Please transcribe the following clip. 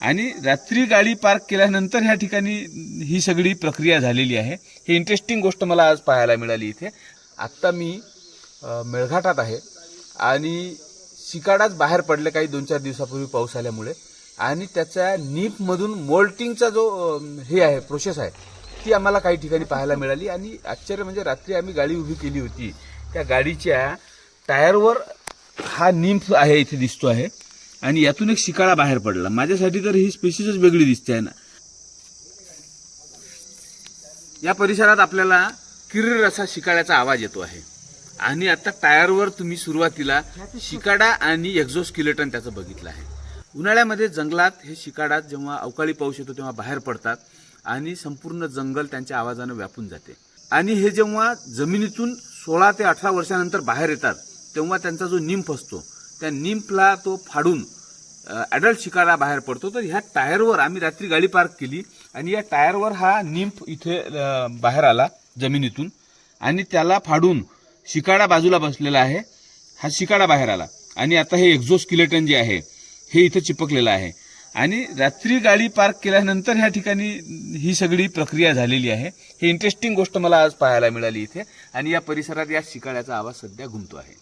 आणि रात्री गाडी पार्क केल्यानंतर ह्या ठिकाणी ही सगळी प्रक्रिया झालेली आहे। ही इंटरेस्टिंग गोष्ट मला आज पाहायला मिळाली इथे। आत्ता मी मेळघाटात आहे आणि शिकाडाच बाहेर पडले काही 2-4 दिवसापूर्वी पाऊस आल्यामुळे, आणि त्याच्या नीफमधून मोल्टिंगचा जो हे आहे प्रोसेस आहे ती आम्हाला काही ठिकाणी पाहायला मिळाली। आणि आश्चर्य म्हणजे रात्री आम्ही गाडी उभी केली होती, त्या गाडीच्या टायरवर हा नीफ आहे इथे दिसतो आहे आणि यातून एक शिकाडा बाहेर पडला। माझ्यासाठी तर ही स्पेसिसच वेगळी दिसते आहे ना। या परिसरात आपल्याला किर्र असा शिकाड्याचा आवाज येतो आहे आणि आता टायरवर तुम्ही सुरुवातीला शिकाडा आणि एक्झोस्केलेटन त्याचं बघितलं आहे। उन्हाळ्यामध्ये जंगलात हे शिकाडा जेव्हा अवकाळी पाऊस येतो तेव्हा बाहेर पडतात आणि संपूर्ण जंगल त्यांच्या आवाजाने व्यापून जाते। आणि हे जेव्हा जमिनीतून 16 ते 18 वर्षानंतर बाहेर येतात तेव्हा त्यांचा जो निंफ असतो त्या निंफला तो फाडून ॲडल्ट शिकाडा बाहेर पडतो। तर ह्या टायरवर आम्ही रात्री गाडी पार्क केली आणि या टायरवर हा निंफ इथे बाहेर आला जमिनीतून आणि त्याला फाडून शिकाडा बाजूला बसलेला आहे। हा शिकाडा बाहेर आला आणि आता हे एक्झोस्केलेटन जे आहे हे इथे चिपकलेलं आहे आणि रात्री गाडी पार्क केल्यानंतर ह्या ठिकाणी ही सगळी प्रक्रिया झालेली आहे। ही इंटरेस्टिंग गोष्ट मला आज पाहायला मिळाली इथे आणि या परिसरात या शिकाड्याचा आवाज सध्या घुमतो आहे।